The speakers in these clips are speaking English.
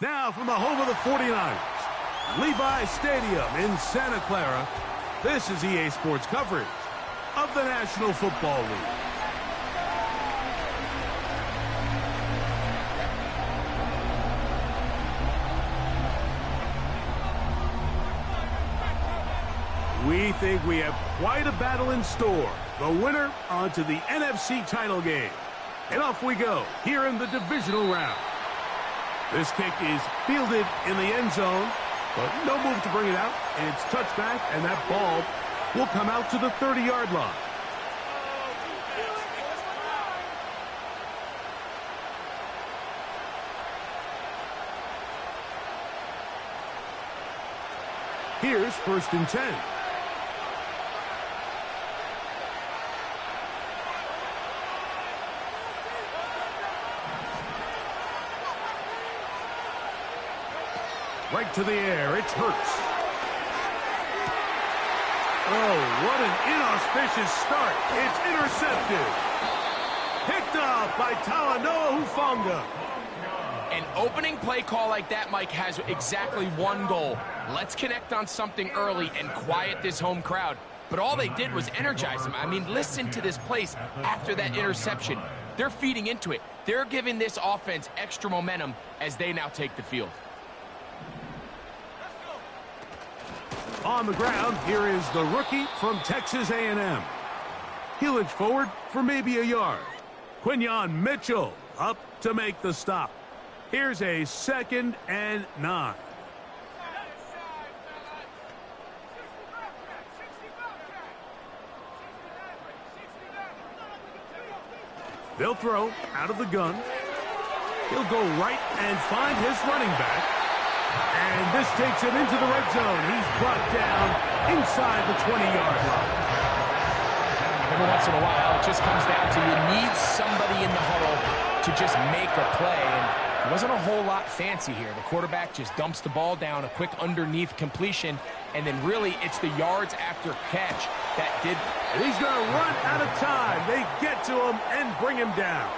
Now from the home of the 49ers, Levi Stadium in Santa Clara, this is EA Sports coverage of the National Football League. We think we have quite a battle in store. The winner onto the NFC title game. And off we go here in the divisional round. This kick is fielded in the end zone, but no move to bring it out. It's touchback, and that ball will come out to the 30-yard line. Here's 1st and 10. Right to the air, it's Hurts. Oh, what an inauspicious start. It's intercepted. Picked off by Talanoa Hufanga. An opening play call like that, Mike, has exactly one goal. Let's connect on something early and quiet this home crowd. But all they did was energize them. I mean, listen to this place after that interception. They're feeding into it. They're giving this offense extra momentum as they now take the field. On the ground, here is the rookie from Texas A&M. He'll inch forward for maybe a yard. Quinyon Mitchell up to make the stop. Here's a 2nd and 9. They'll throw out of the gun. He'll go right and find his running back. And this takes him into the red zone. He's brought down inside the 20-yard line. Every once in a while, it just comes down to you need somebody in the huddle to just make a play. And it wasn't a whole lot fancy here. The quarterback just dumps the ball down, a quick underneath completion, and then really it's the yards after catch that did. And he's going to run out of time. They get to him and bring him down.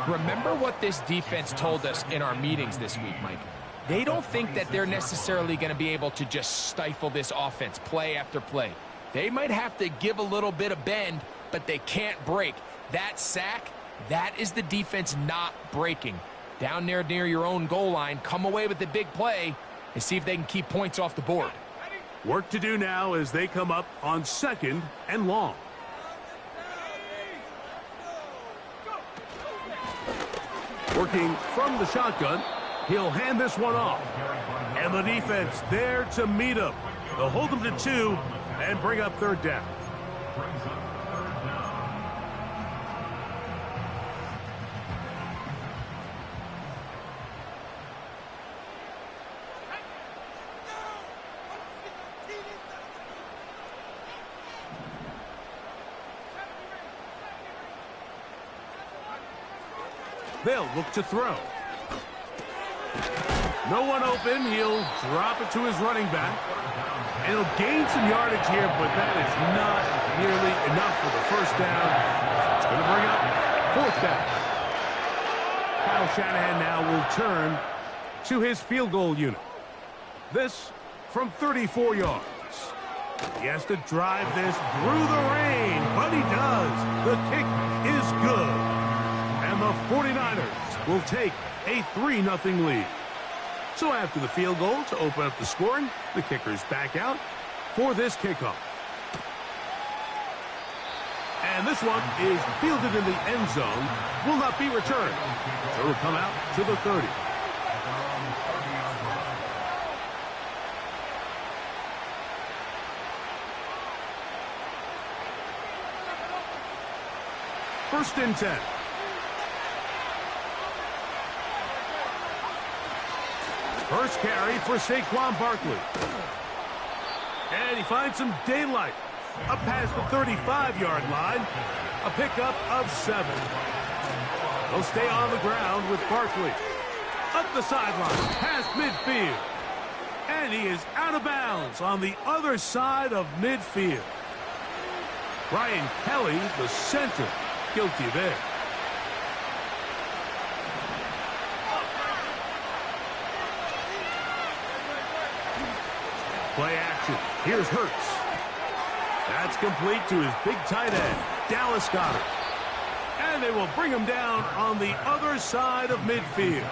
Remember what this defense told us in our meetings this week, Mike. They don't think that they're necessarily going to be able to just stifle this offense play after play. They might have to give a little bit of bend, but they can't break. That sack, that is the defense not breaking. Down there near your own goal line, come away with the big play and see if they can keep points off the board. Work to do now as they come up on 2nd and long. Working from the shotgun, he'll hand this one off. And the defense there to meet him. They'll hold him to 2 and bring up 3rd down. They'll look to throw. No one open. He'll drop it to his running back. And he'll gain some yardage here, but that is not nearly enough for the 1st down. It's going to bring up 4th down. Kyle Shanahan now will turn to his field goal unit. This from 34 yards. He has to drive this through the rain, but he does. The kick is good. And the 49ers will take a 3-0 lead. So after the field goal to open up the scoring, the kicker's back out for this kickoff. And this one is fielded in the end zone, will not be returned. So it'll come out to the 30. First and 10. First carry for Saquon Barkley. And he finds some daylight. Up past the 35-yard line. A pickup of 7. He'll stay on the ground with Barkley. Up the sideline, past midfield. And he is out of bounds on the other side of midfield. Brian Kelly, the center, guilty there. motion. Here's Hurts. That's complete to his big tight end, Dallas Goedert. And they will bring him down on the other side of midfield.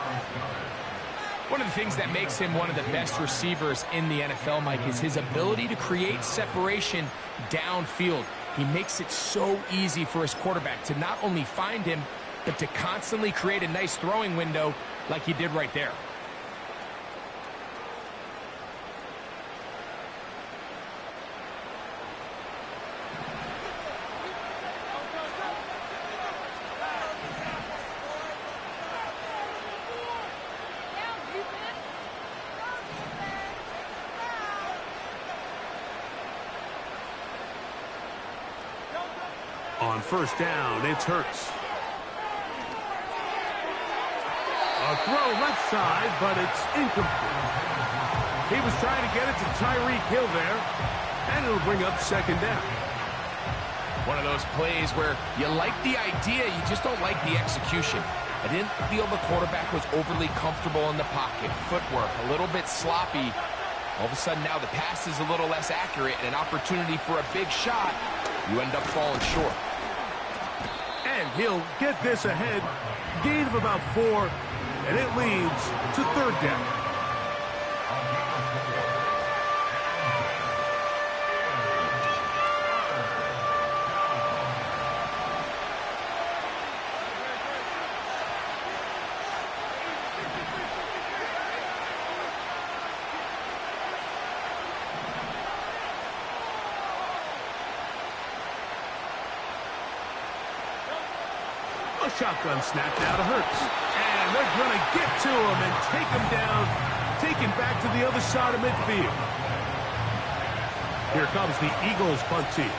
One of the things that makes him one of the best receivers in the NFL, Mike, is his ability to create separation downfield. He makes it so easy for his quarterback to not only find him, but to constantly create a nice throwing window like he did right there. On first down, it's Hurts. A throw left side, but it's incomplete. He was trying to get it to Tyreek Hill there, and it'll bring up second down. One of those plays where you like the idea, you just don't like the execution. I didn't feel the quarterback was overly comfortable in the pocket. Footwork, a little bit sloppy. All of a sudden now the pass is a little less accurate and an opportunity for a big shot. You end up falling short. And he'll get this ahead. Gain of about 4, and it leads to third down. A shotgun snap now to Hurts. And they're going to get to him and take him down, taken back to the other side of midfield. Here comes the Eagles punt team.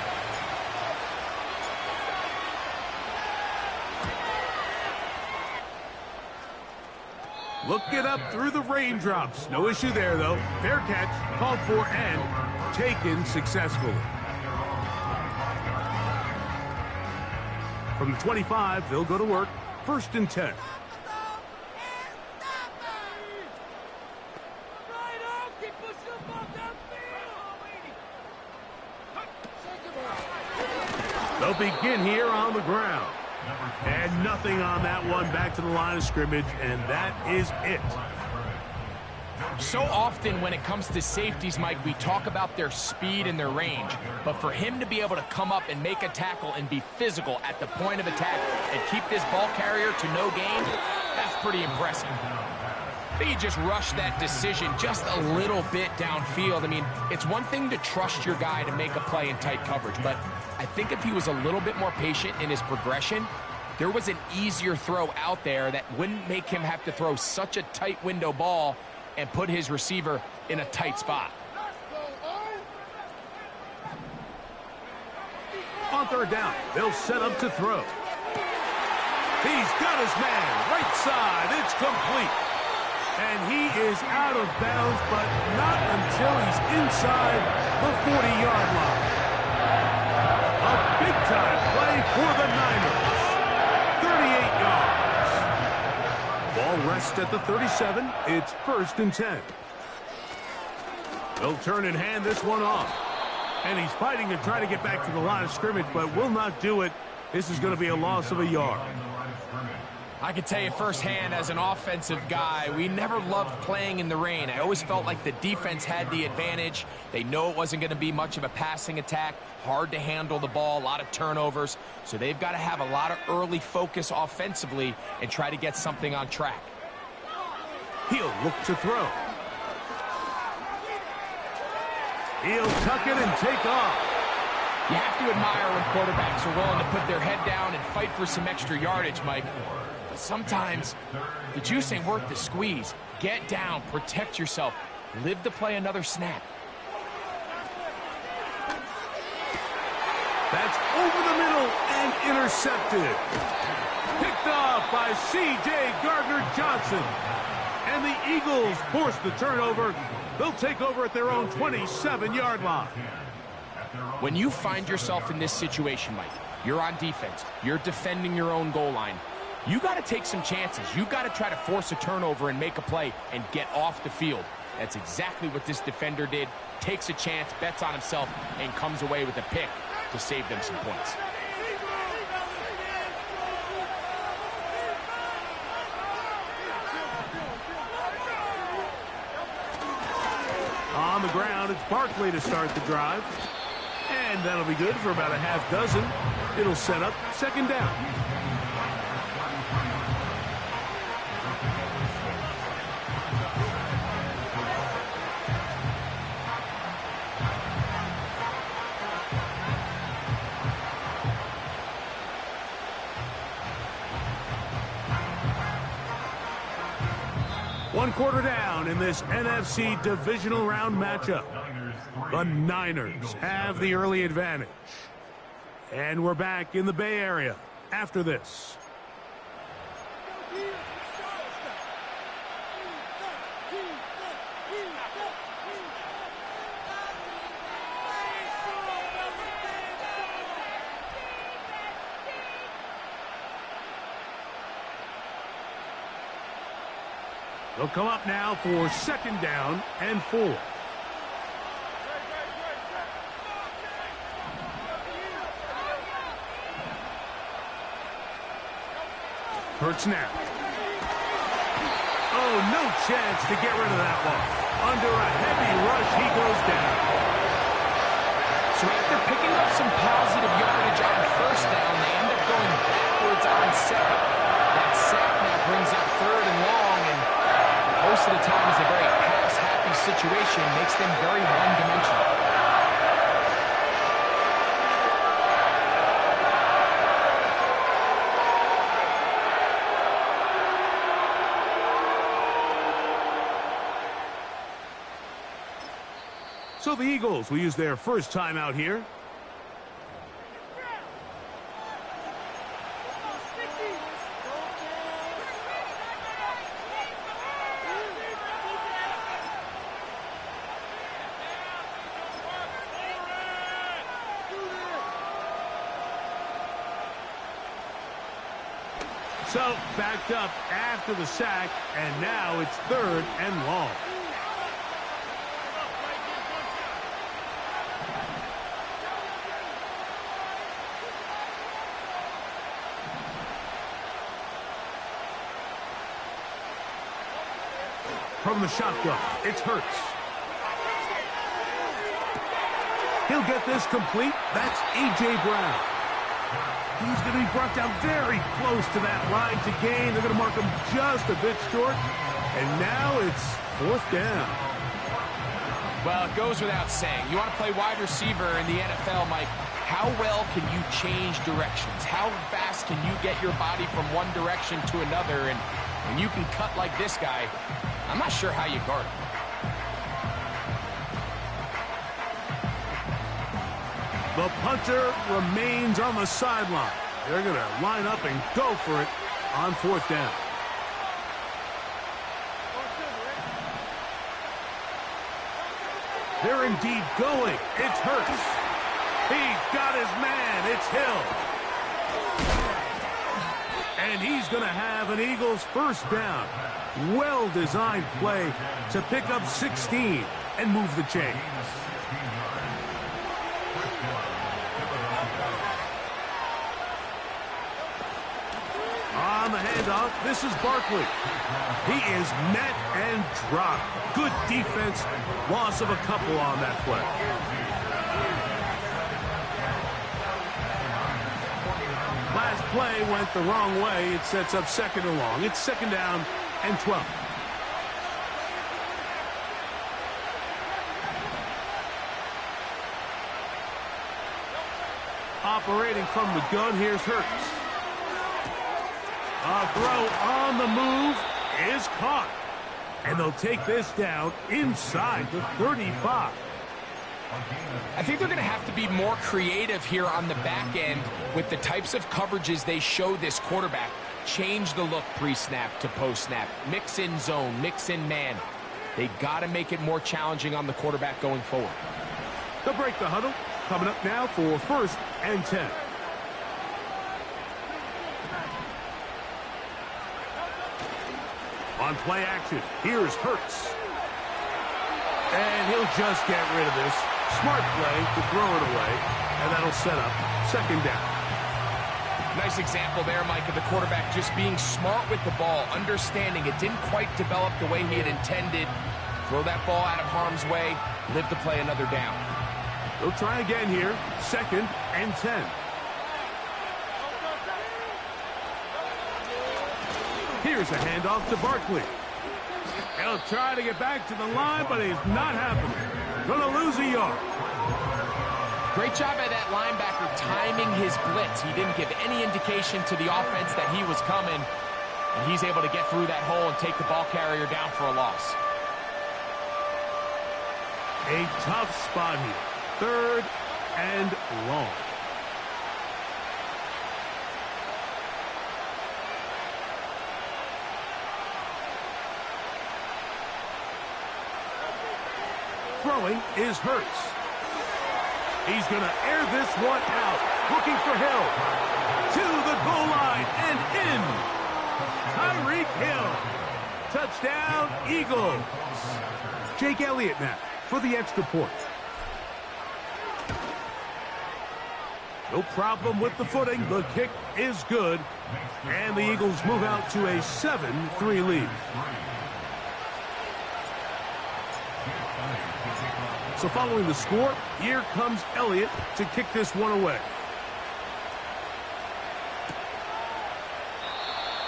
Looking up through the raindrops. No issue there, though. Fair catch, called for, and taken successfully. From the 25, they'll go to work. First and 10. They'll begin here on the ground. And nothing on that one. Back to the line of scrimmage, and that is it. So often when it comes to safeties, Mike, we talk about their speed and their range. But for him to be able to come up and make a tackle and be physical at the point of attack and keep this ball carrier to no gain, that's pretty impressive. I think he just rushed that decision just a little bit downfield. I mean, it's one thing to trust your guy to make a play in tight coverage, but I think if he was a little bit more patient in his progression, there was an easier throw out there that wouldn't make him have to throw such a tight window ball and put his receiver in a tight spot. On third down, they'll set up to throw. He's got his man, right side, it's complete. And he is out of bounds, but not until he's inside the 40-yard line. A big-time play for the Niners. 38 yards. Ball rests at the 37. It's first and 10. They'll turn and hand this one off. And he's fighting to try to get back to the line of scrimmage, but will not do it. This is going to be a loss of a yard. I can tell you firsthand as an offensive guy, we never loved playing in the rain. I always felt like the defense had the advantage. They know it wasn't going to be much of a passing attack, hard to handle the ball, a lot of turnovers. So they've got to have a lot of early focus offensively and try to get something on track. He'll look to throw. He'll tuck it and take off. You have to admire when quarterbacks are willing to put their head down and fight for some extra yardage, Mike. But sometimes the juice ain't worth the squeeze. Get down, protect yourself, live to play another snap. That's over the middle and intercepted. Picked off by C.J. Gardner-Johnson. And the Eagles force the turnover. They'll take over at their own 27-yard line. When you find yourself in this situation, Mike, you're on defense, you're defending your own goal line, you got to take some chances. You've got to try to force a turnover and make a play and get off the field. That's exactly what this defender did. Takes a chance, bets on himself, and comes away with a pick to save them some points. On the ground, it's Barkley to start the drive. And that'll be good for about a half dozen. It'll set up second down. One quarter down in this NFC divisional round matchup. The Niners have the early advantage. And we're back in the Bay Area after this. They'll come up now for second down and 4. Hurts now. Oh, no chance to get rid of that one. Under a heavy rush, he goes down. So after picking up some positive yardage on first down, they end up going backwards on second. That sack now brings up third and long, and most of the time is a very pass-happy situation, makes them very one-dimensional. So the Eagles will use their first time out here. So backed up after the sack, and now it's third and long. From the shotgun, it's Hurts. He'll get this complete. That's A.J. Brown. He's going to be brought down very close to that line to gain. They're going to mark him just a bit short. And now it's fourth down. Well, it goes without saying. You want to play wide receiver in the NFL, Mike. How well can you change directions? How fast can you get your body from one direction to another? And when you can cut like this guy, I'm not sure how you guard him. The punter remains on the sideline. They're going to line up and go for it on fourth down. They're indeed going. It's Hurts. He's got his man. It's Hill. And he's going to have an Eagles first down. Well-designed play to pick up 16 and move the chains. On the handoff, this is Barkley. He is met and dropped. Good defense. Loss of a couple on that play. Last play went the wrong way. It sets up second and long. It's second down and 12. Operating from the gun, here's Hurts. A throw on the move is caught. And they'll take this down inside the 35. I think they're going to have to be more creative here on the back end with the types of coverages they show this quarterback. Change the look pre-snap to post-snap. Mix in zone, mix in man. They got to make it more challenging on the quarterback going forward. They'll break the huddle. Coming up now for first and 10. On play action, here's Hurts. And he'll just get rid of this. Smart play to throw it away, and that'll set up second down. Nice example there, Mike, of the quarterback just being smart with the ball, understanding it didn't quite develop the way he had intended. Throw that ball out of harm's way, live to play another down. They'll try again here, 2nd and 10. Here's a handoff to Barkley. He'll try to get back to the line, but he's not happening. Gonna lose a yard. Great job by that linebacker timing his blitz. He didn't give any indication to the offense that he was coming, and he's able to get through that hole and take the ball carrier down for a loss. A tough spot here. 3rd and long. Throwing is Hurts. He's going to air this one out. Looking for Hill. To the goal line and in. Tyreek Hill. Touchdown, Eagles. Jake Elliott now for the extra point. No problem with the footing. The kick is good. And the Eagles move out to a 7-3 lead. So following the score, here comes Elliott to kick this one away.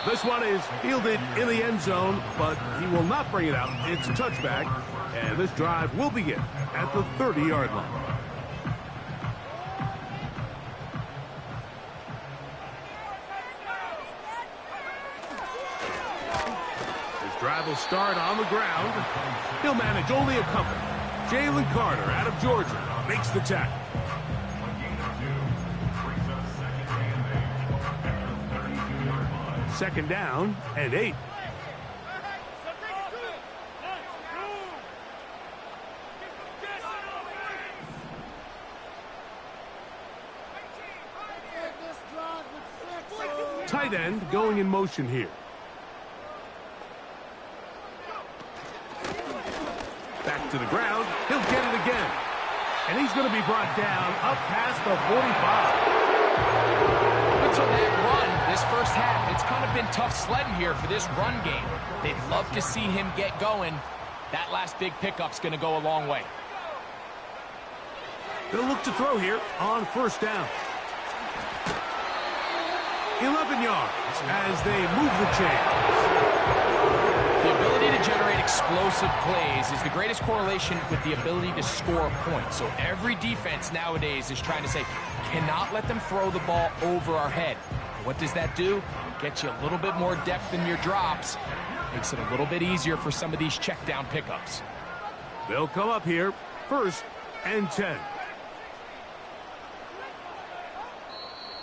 This one is fielded in the end zone, but he will not bring it out. It's a touchback, and this drive will begin at the 30-yard line. His drive will start on the ground. He'll manage only a couple. Jalen Carter out of Georgia makes the tackle. Second down and 8. Tight end going in motion here. Back to the ground. He'll get it again. And he's going to be brought down up past the 45. Until that run, this first half, it's kind of been tough sledding here for this run game. They'd love to see him get going. That last big pickup's going to go a long way. They'll look to throw here on first down. 11 yards as they move the chains. The ability to generate explosive plays is the greatest correlation with the ability to score points. So every defense nowadays is trying to say, cannot let them throw the ball over our head. What does that do? Get you a little bit more depth in your drops. Makes it a little bit easier for some of these check down pickups. They'll come up here, 1st and 10.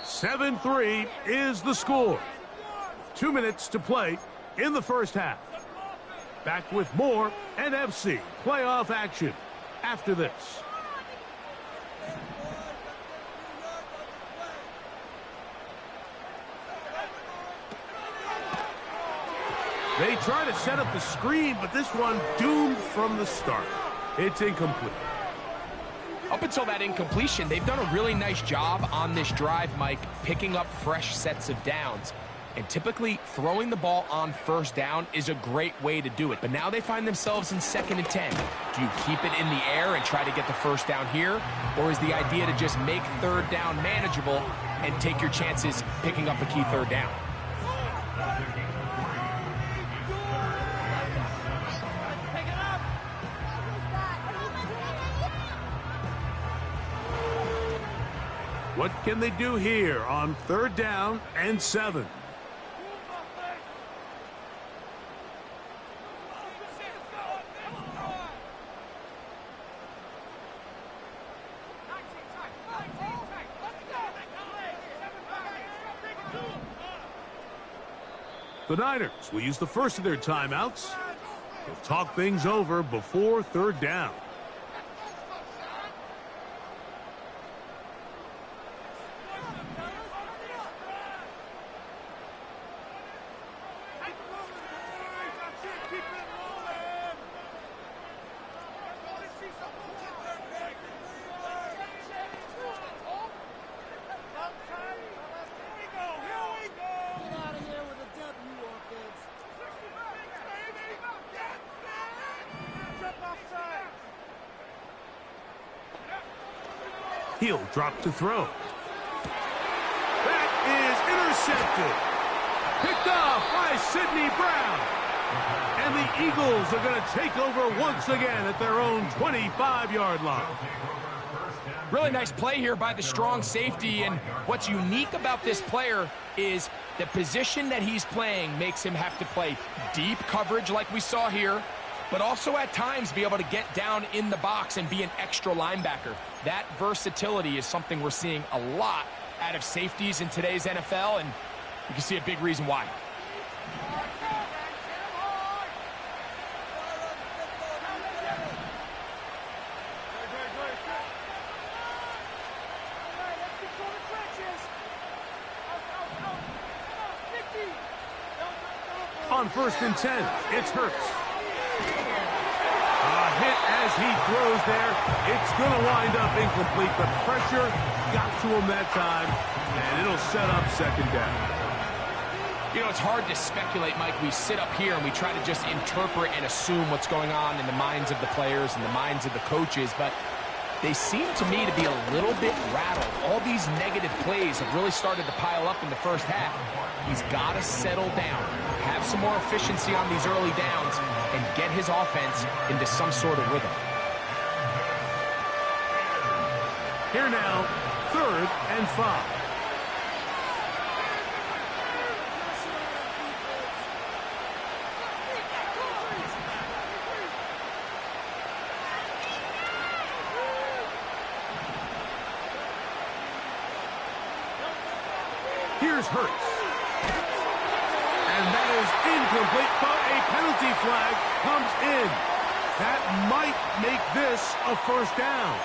7-3 is the score. 2 minutes to play in the first half. Back with more NFC playoff action after this. They try to set up the screen, but this one doomed from the start. It's incomplete. Up until that incompletion, they've done a really nice job on this drive, Mike, picking up fresh sets of downs. And typically, throwing the ball on first down is a great way to do it. But now they find themselves in 2nd and 10. Do you keep it in the air and try to get the first down here? Or is the idea to just make third down manageable and take your chances picking up a key third down? What can they do here on 3rd down and 7? The Niners will use the first of their timeouts. They'll talk things over before 3rd down. He'll drop to throw. That is intercepted. Picked off by Sidney Brown. And the Eagles are going to take over once again at their own 25-yard line. Really nice play here by the strong safety, and what's unique about this player is the position that he's playing makes him have to play deep coverage like we saw here, but also at times be able to get down in the box and be an extra linebacker. That versatility is something we're seeing a lot out of safeties in today's NFL, and you can see a big reason why. On 1st and 10, it's Hurts. A hit as he throws there. It's going to wind up incomplete. The pressure got to him that time, and it'll set up 2nd down. You know, it's hard to speculate, Mike. We sit up here and we try to just interpret and assume what's going on in the minds of the players and the minds of the coaches, but they seem to me to be a little bit rattled. All these negative plays have really started to pile up in the first half. He's got to settle down, have some more efficiency on these early downs, and get his offense into some sort of rhythm. Here now, 3rd and 5. Here's Hurts. And that is incomplete, but a penalty flag comes in. That might make this a 1st down.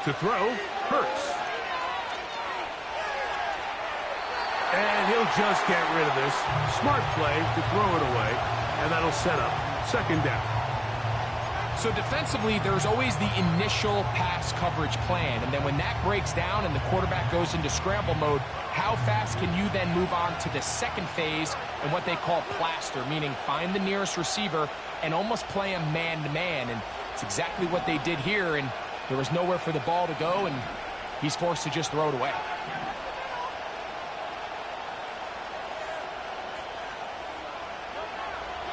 To throw, Hurts. And he'll just get rid of this. Smart play to throw it away, and that'll set up 2nd down. So defensively, there's always the initial pass coverage plan, and then when that breaks down and the quarterback goes into scramble mode, how fast can you then move on to the 2nd phase and what they call plaster, meaning find the nearest receiver and almost play him man-to-man, and it's exactly what they did here, and there was nowhere for the ball to go, and he's forced to just throw it away.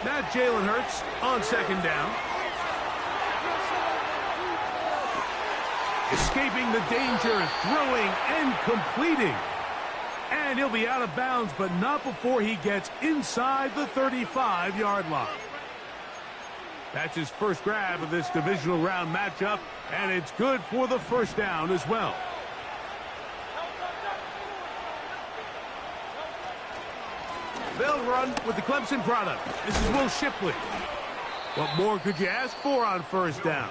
Now Jalen Hurts on 2nd down. Escaping the danger, throwing and completing. And he'll be out of bounds, but not before he gets inside the 35-yard line. That's his first grab of this divisional round matchup, and it's good for the 1st down as well. They'll run with the Clemson product. This is Will Shipley. What more could you ask for on 1st down?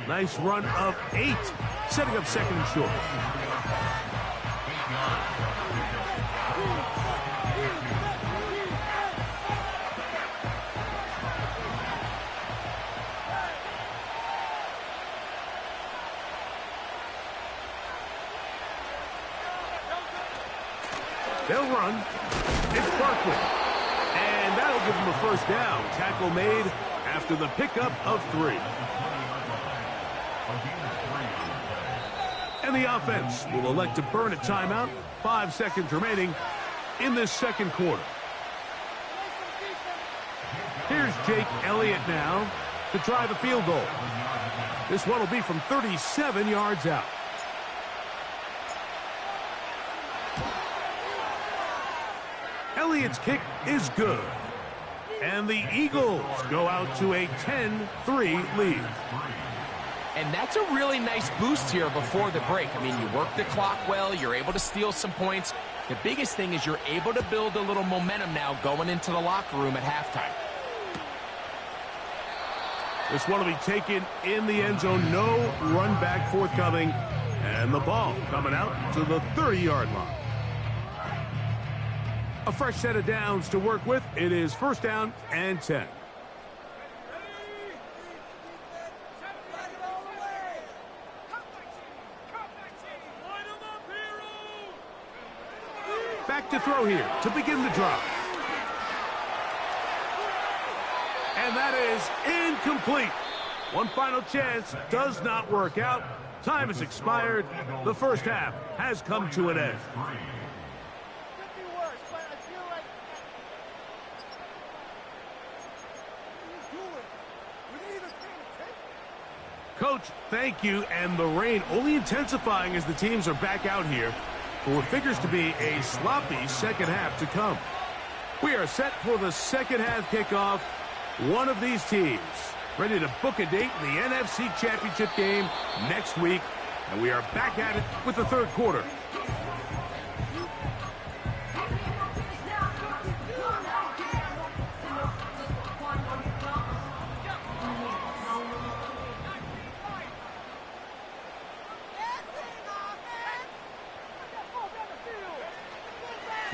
Nice run of 8, setting up 2nd and short. They'll run. It's Barkley. And that'll give him a 1st down. Tackle made after the pickup of 3. And the offense will elect to burn a timeout. 5 seconds remaining in this 2nd quarter. Here's Jake Elliott now to try the field goal. This one will be from 37 yards out. Elliott's kick is good. And the Eagles go out to a 10-3 lead. And that's a really nice boost here before the break. I mean, you work the clock well, you're able to steal some points. The biggest thing is you're able to build a little momentum now going into the locker room at halftime. This one will be taken in the end zone. No run back forthcoming. And the ball coming out to the 30-yard line. A fresh set of downs to work with. It is 1st down and 10. back to throw here to begin the drive. And that is incomplete. One final chance does not work out. Time has expired. The first half has come to an end. Coach, thank you. And the rain only intensifying as the teams are back out here for what figures to be a sloppy second half to come. We are set for the second half kickoff. One of these teams ready to book a date in the NFC Championship game next week. And we are back at it with the third quarter.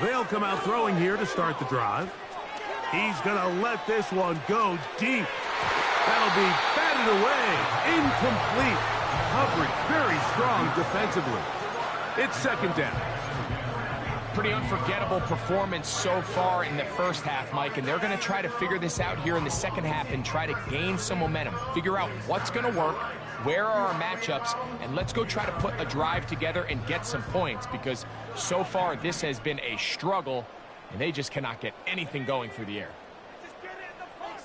They'll come out throwing here to start the drive. He's going to let this one go deep. That'll be batted away. Incomplete. Coverage very strong defensively. It's second down. Pretty unforgettable performance so far in the first half, Mike, and they're going to try to figure this out here in the second half and try to gain some momentum. Figure out what's going to work, where are our matchups, and let's go try to put a drive together and get some points, because so far this has been a struggle, and they just cannot get anything going through the air.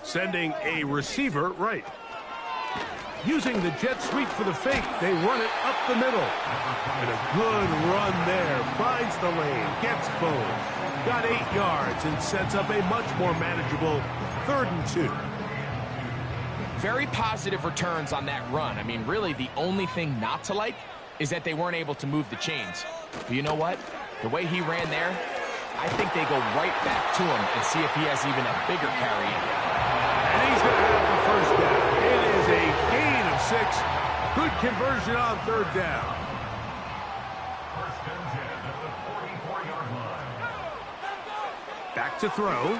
Sending a receiver right. Using the jet sweep for the fake, they run it up the middle. And a good run there. Finds the lane, gets forward. Got 8 yards and sets up a much more manageable 3rd and 2. Very positive returns on that run. I mean, really, the only thing not to like is that they weren't able to move the chains. But you know what? The way he ran there, I think they go right back to him and see if he has even a bigger carry in. And he's going to have the first down. It is a gain of 6. Good conversion on 3rd down. Back to throw.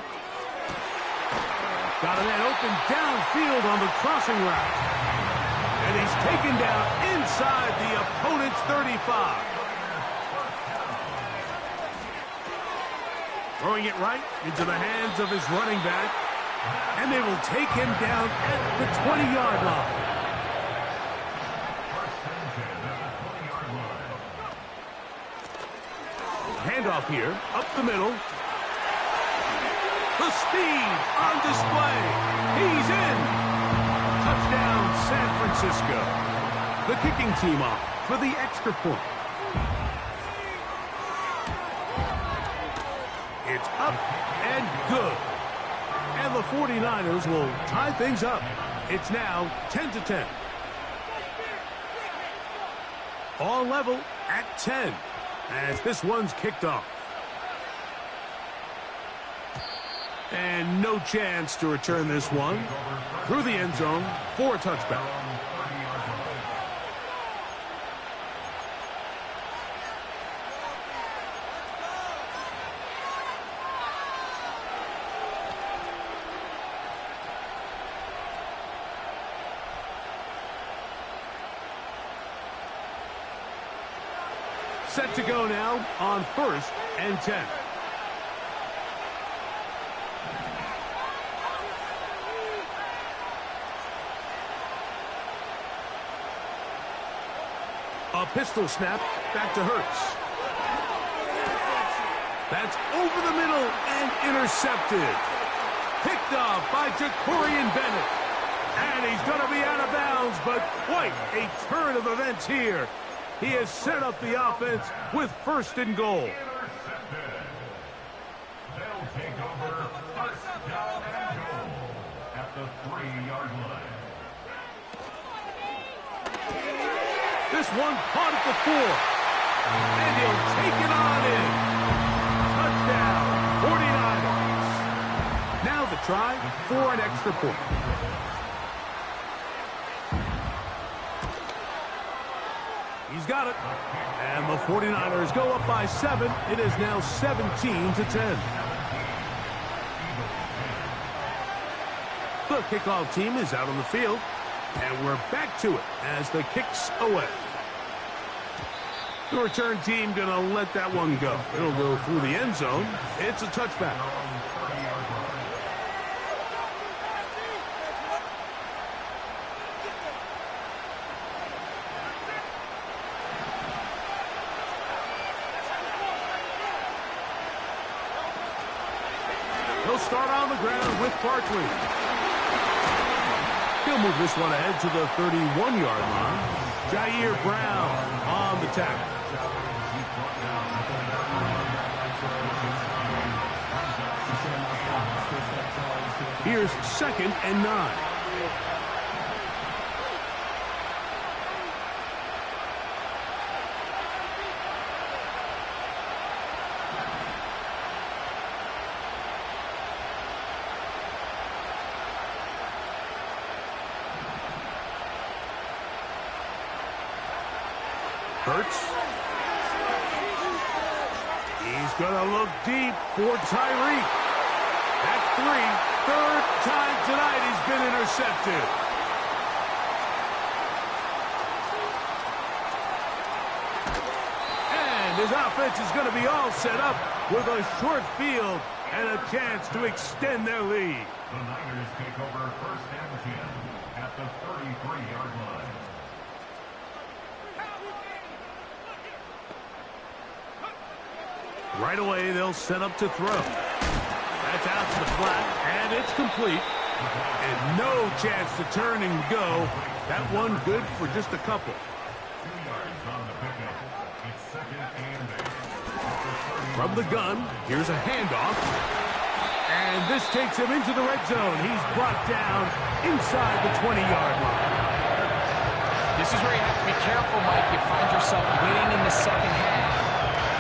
Got a man open downfield on the crossing route. And he's taken down inside the opponent's 35. Throwing it right into the hands of his running back. And they will take him down at the 20-yard line. Handoff here, up the middle. The speed on display. He's in. Touchdown, San Francisco. The kicking team off for the extra point. It's up and good. And the 49ers will tie things up. It's now 10-10. All level at 10 as this one's kicked off. And no chance to return this one through the end zone for a touchback. Set to go now on 1st and 10. A pistol snap back to Hurts. That's over the middle and intercepted. Picked off by Jacorian Bennett. And he's going to be out of bounds, but quite a turn of events here. He has set up the offense with 1st and goal. They'll take over 1st down and goal at the 3-yard line. This one caught at the 4. And he'll take it on in. Touchdown, 49ers. Now the try for an extra point. He's got it. And the 49ers go up by 7. It is now 17-10. The kickoff team is out on the field. And we're back to it as the kick's away. The return team going to let that one go. It'll go through the end zone. It's a touchback. He'll start on the ground with Barkley. He'll move this one ahead to the 31-yard line. Jair Brown on the tackle. Here's 2nd and 9. Hurts. He's going to look deep for Tyreek. That's 3. 3rd time tonight he's been intercepted. And his offense is going to be all set up with a short field and a chance to extend their lead. The Niners take over 1st and 10 at the 33-yard line. Right away, they'll set up to throw. That's out to the flat, and it's complete. And no chance to turn and go. That one good for just a couple. 2 yards on the pickup. It's 2nd and 8. From the gun, here's a handoff. And this takes him into the red zone. He's brought down inside the 20-yard line. This is where you have to be careful, Mike. You find yourself waiting in the second half.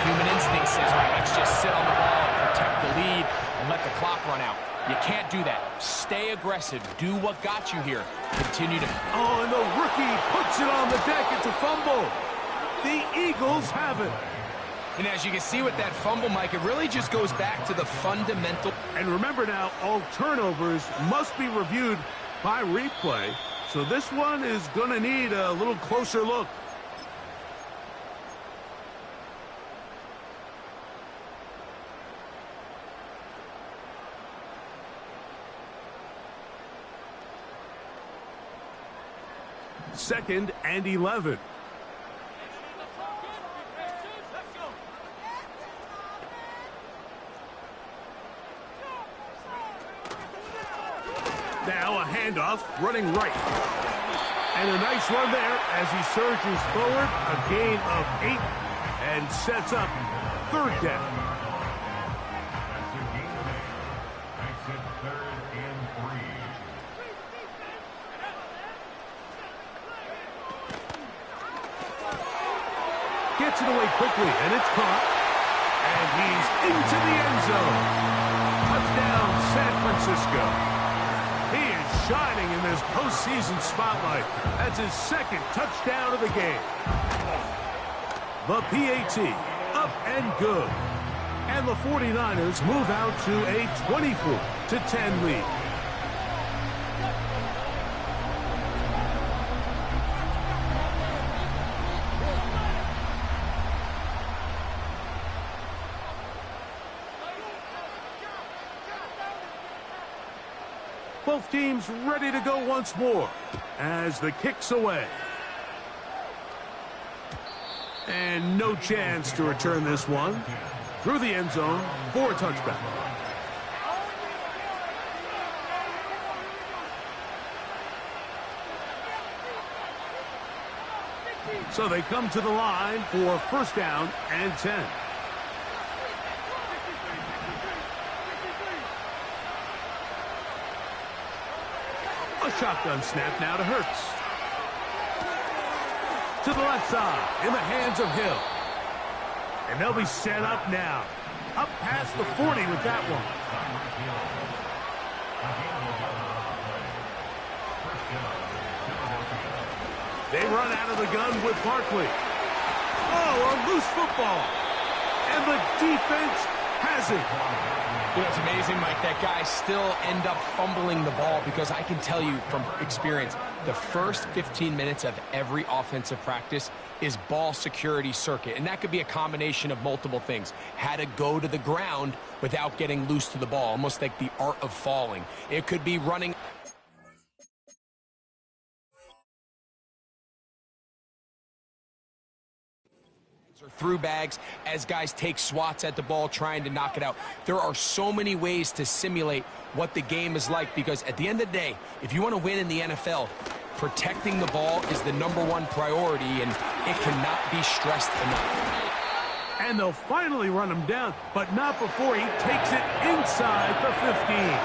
Human instinct says, all right, let's just sit on the ball, protect the lead, and let the clock run out. You can't do that. Stay aggressive. Do what got you here. Continue to... Oh, and the rookie puts it on the deck. It's a fumble. The Eagles have it. And as you can see with that fumble, Mike, it really just goes back to the fundamental... And remember now, all turnovers must be reviewed by replay. So this one is going to need a little closer look. Second and 11. Now a handoff, running right. And a nice run there as he surges forward, a gain of 8, and sets up 3rd down. Makes it 3rd and 3. Gets it away quickly, and it's caught. And he's into the end zone. Touchdown, San Francisco. He is shining in this postseason spotlight. That's his 2nd touchdown of the game. The PAT, up and good. And the 49ers move out to a 24-10 lead. Both teams ready to go once more as the kick's away. And no chance to return this one through the end zone for a touchback. So they come to the line for 1st down and 10. A shotgun snap now to Hurts. To the left side, in the hands of Hill. And they'll be set up now. Up past the 40 with that one. They run out of the gun with Barkley. Oh, a loose football. And the defense has it. You know, it's amazing, Mike, that guys still end up fumbling the ball because I can tell you from experience, the first 15 minutes of every offensive practice is ball security circuit, and that could be a combination of multiple things. How to go to the ground without getting loose to the ball, almost like the art of falling. It could be running or through bags as guys take swats at the ball trying to knock it out. There are so many ways to simulate what the game is like, because at the end of the day, if you want to win in the NFL, protecting the ball is the #1 priority, and it cannot be stressed enough. And they'll finally run him down, but not before he takes it inside the 15.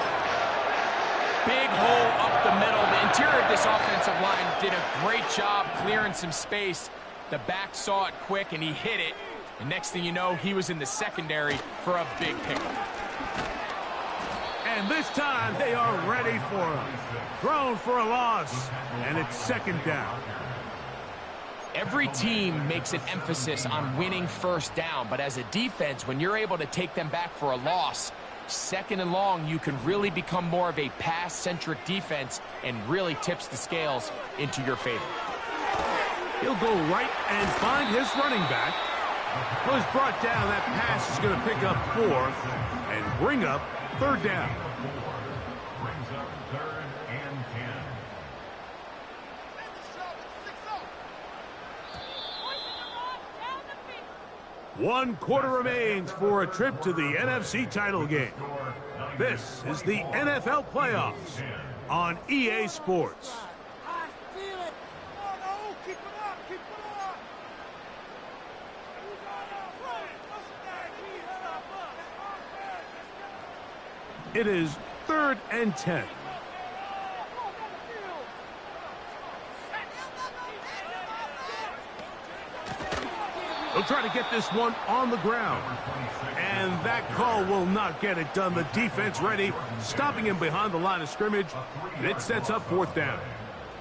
Big hole up the middle. The interior of this offensive line did a great job clearing some space. The back saw it quick, and he hit it. And next thing you know, he was in the secondary for a big pickup. And this time, they are ready for him. Thrown for a loss, and it's second down. Every team makes an emphasis on winning first down, but as a defense, when you're able to take them back for a loss, second and long, you can really become more of a pass-centric defense and really tips the scales into your favor. He'll go right and find his running back. Was brought down. That pass is going to pick up 4 and bring up third down. Brings up 3rd and 10. One quarter remains for a trip to the NFC title game. This is the NFL playoffs on EA Sports. It is 3rd and 10. They'll try to get this one on the ground. And that call will not get it done. The defense ready, stopping him behind the line of scrimmage. And it sets up 4th down.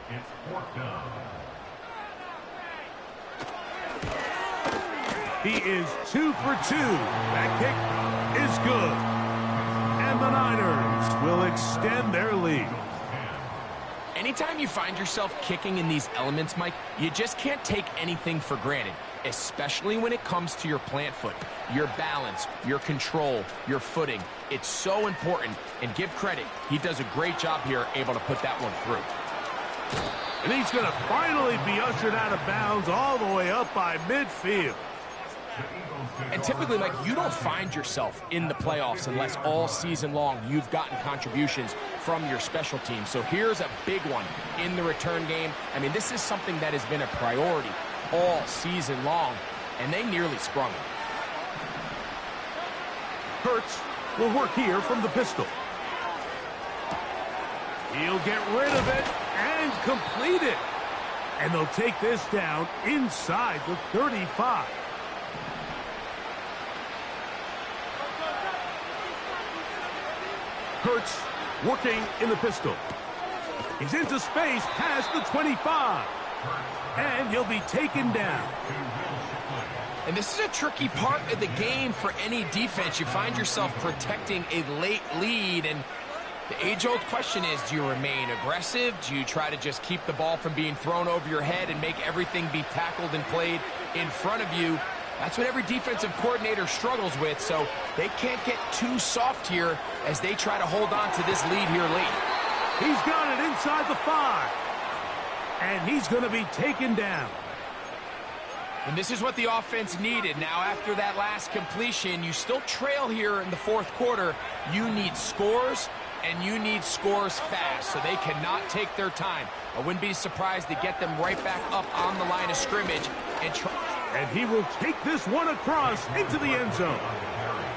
It's 4th down. He is 2 for 2. That kick is good. And the Niners will extend their lead. Anytime you find yourself kicking in these elements, Mike, you just can't take anything for granted, especially when it comes to your plant foot, your balance, your control, your footing. It's so important, and give credit. He does a great job here, able to put that one through. And he's going to finally be ushered out of bounds all the way up by midfield. And typically, Mike, you don't find yourself in the playoffs unless all season long you've gotten contributions from your special team. So here's a big one in the return game. I mean, this is something that has been a priority all season long, and they nearly sprung it. Hurts will work here from the pistol. He'll get rid of it and complete it. And they'll take this down inside the 35. Hurts working in the pistol. He's into space past the 25. And he'll be taken down. And this is a tricky part of the game for any defense. You find yourself protecting a late lead, and the age-old question is, do you remain aggressive? Do you try to just keep the ball from being thrown over your head and make everything be tackled and played in front of you? That's what every defensive coordinator struggles with, so they can't get too soft here as they try to hold on to this lead here late. He's got it inside the 5. And he's going to be taken down. And this is what the offense needed. Now, after that last completion, you still trail here in the 4th quarter. You need scores, and you need scores fast, so they cannot take their time. I wouldn't be surprised to get them right back up on the line of scrimmage and try. And he will take this one across into the end zone.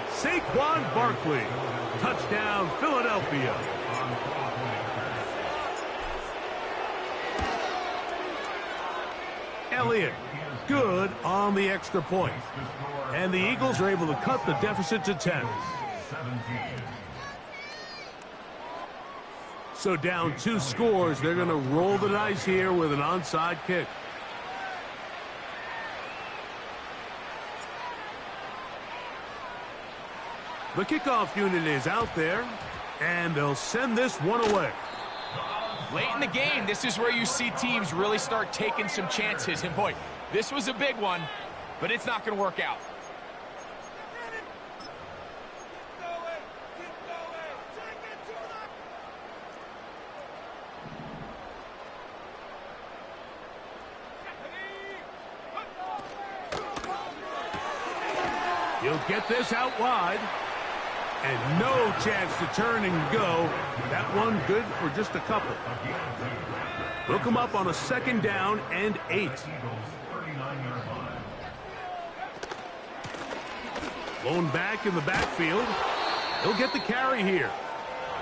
Saquon Barkley. Touchdown, Philadelphia. Elliott, good on the extra point. And the Eagles are able to cut the deficit to 10. So down 2 scores, they're going to roll the dice here with an onside kick. The kickoff unit is out there, and they'll send this one away. Late in the game, this is where you see teams really start taking some chances. And boy, this was a big one, but it's not going to work out. He'll get this out wide. And no chance to turn and go. That one good for just a couple. They'll come up on a 2nd down and 8. Blown back in the backfield. He'll get the carry here.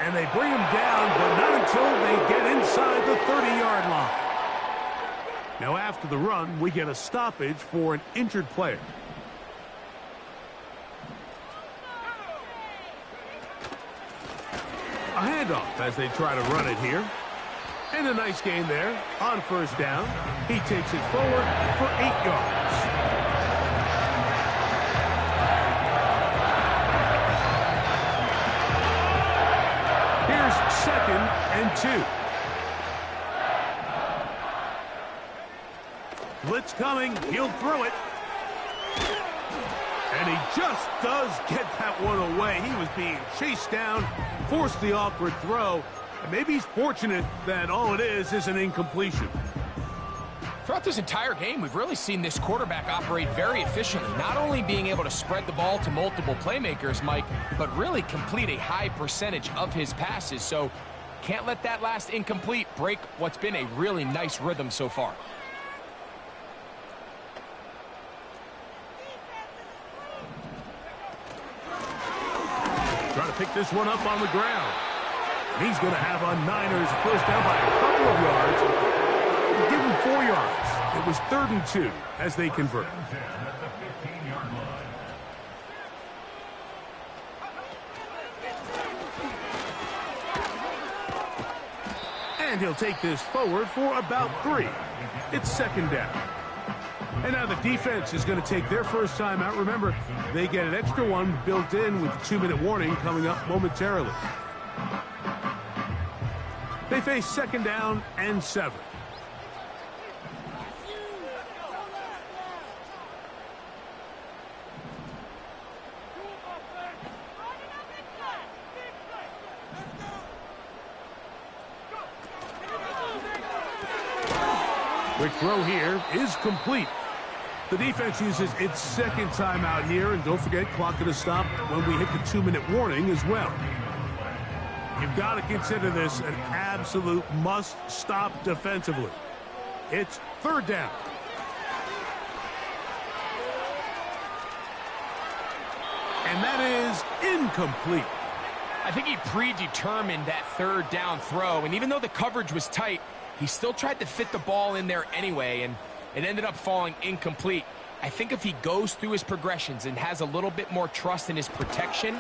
And they bring him down, but not until they get inside the 30-yard line. Now after the run, we get a stoppage for an injured player. A handoff as they try to run it here. And a nice gain there on 1st down. He takes it forward for 8 yards. Here's 2nd and 2. Blitz coming. He'll throw it. And he just does get that one away. He was being chased down, forced the awkward throw. And maybe he's fortunate that all it is an incompletion. Throughout this entire game, we've really seen this quarterback operate very efficiently, not only being able to spread the ball to multiple playmakers, Mike, but really complete a high percentage of his passes. So can't let that last incomplete break what's been a really nice rhythm so far. Trying to pick this one up on the ground. And he's going to have a Niners 1st down by a couple of yards. Give him 4 yards. It was 3rd and 2 as they convert. And he'll take this forward for about 3. It's 2nd down. And now the defense is going to take their first time out. Remember, they get an extra one built in with a 2-minute warning coming up momentarily. They face 2nd down and 7. Quick throw here is complete. The defense uses its 2nd timeout here, and don't forget, clock going to stop when we hit the 2-minute warning as well. You've got to consider this an absolute must-stop defensively. It's 3rd down. And that is incomplete. I think he predetermined that 3rd down throw, and even though the coverage was tight, he still tried to fit the ball in there anyway, and it ended up falling incomplete. I think if he goes through his progressions and has a little bit more trust in his protection,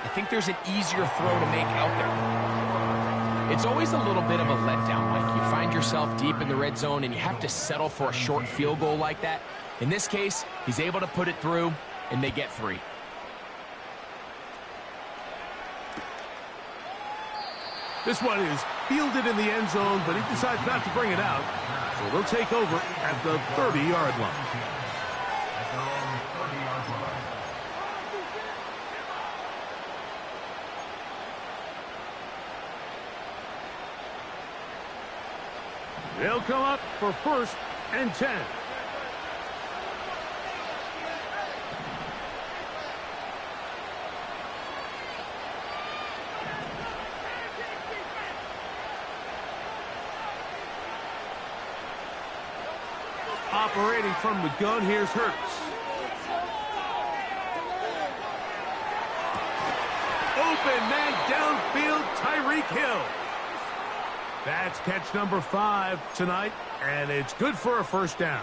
I think there's an easier throw to make out there. It's always a little bit of a letdown, Mike. You find yourself deep in the red zone and you have to settle for a short field goal like that. In this case, he's able to put it through, and they get 3. This one is fielded in the end zone, but he decides not to bring it out. So they'll take over at the 30-yard line. They'll come up for 1st and 10. Operating from the gun, here's Hurts. Open man downfield, Tyreek Hill. That's catch number 5 tonight, and it's good for a 1st down.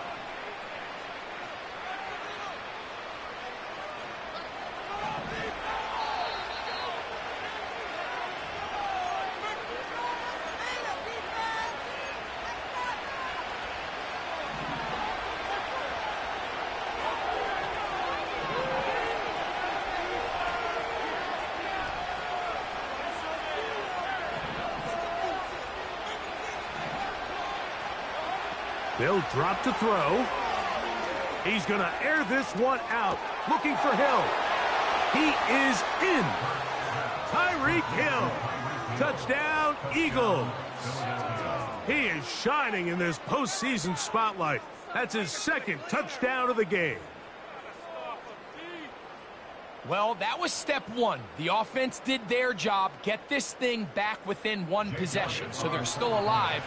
They'll drop to throw. He's going to air this one out. Looking for Hill. He is in. Tyreek Hill. Touchdown, Eagles. He is shining in this postseason spotlight. That's his second touchdown of the game. Well, that was step one. The offense did their job, get this thing back within one possession, so they're still alive.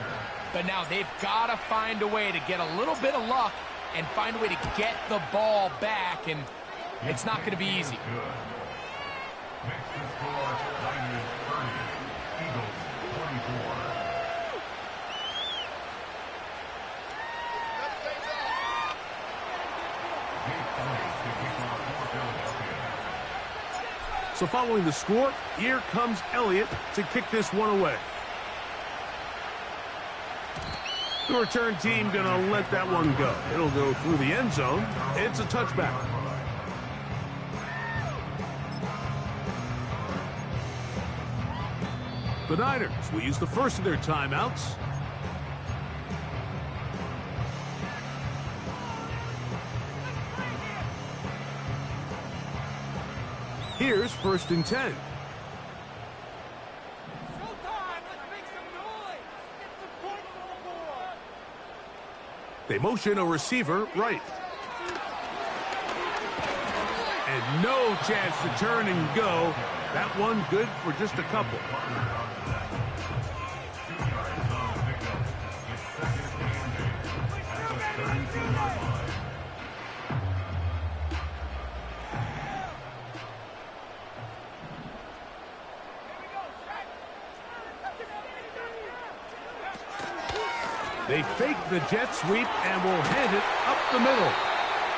But now they've got to find a way to get a little bit of luck and find a way to get the ball back, and it's not going to be easy. Makes the score Niners 30, Eagles 24. So following the score, here comes Elliott to kick this one away. The return team going to let that one go. It'll go through the end zone. It's a touchback. The Niners will use the first of their timeouts. Here's 1st and 10. They motion a receiver right. And no chance to turn and go. That one good for just a couple. They fake the jet sweep and will hand it up the middle.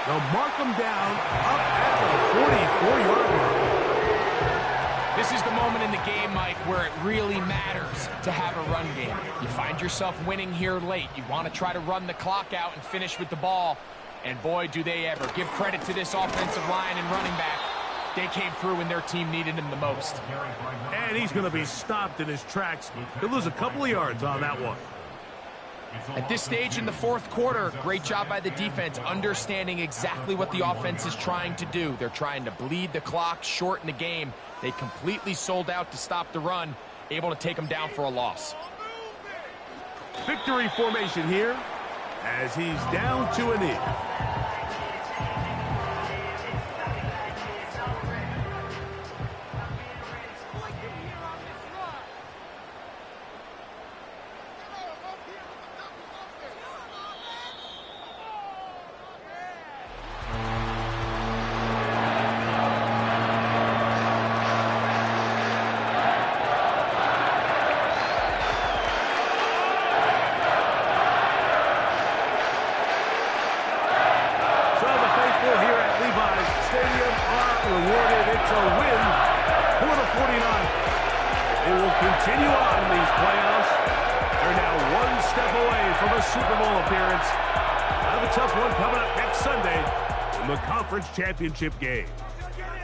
They'll mark them down up at the 44-yard line. This is the moment in the game, Mike, where it really matters to have a run game. You find yourself winning here late. You want to try to run the clock out and finish with the ball. And boy, do they ever. Give credit to this offensive line and running back. They came through when their team needed him the most. And he's going to be stopped in his tracks. He'll lose a couple of yards on that one. At this stage in the fourth quarter, great job by the defense, understanding exactly what the offense is trying to do. They're trying to bleed the clock, shorten the game. They completely sold out to stop the run, able to take them down for a loss. Victory formation here as he's down to a knee. Continue on in these playoffs. They're now one step away from a Super Bowl appearance. Have a tough one coming up next Sunday in the conference championship game.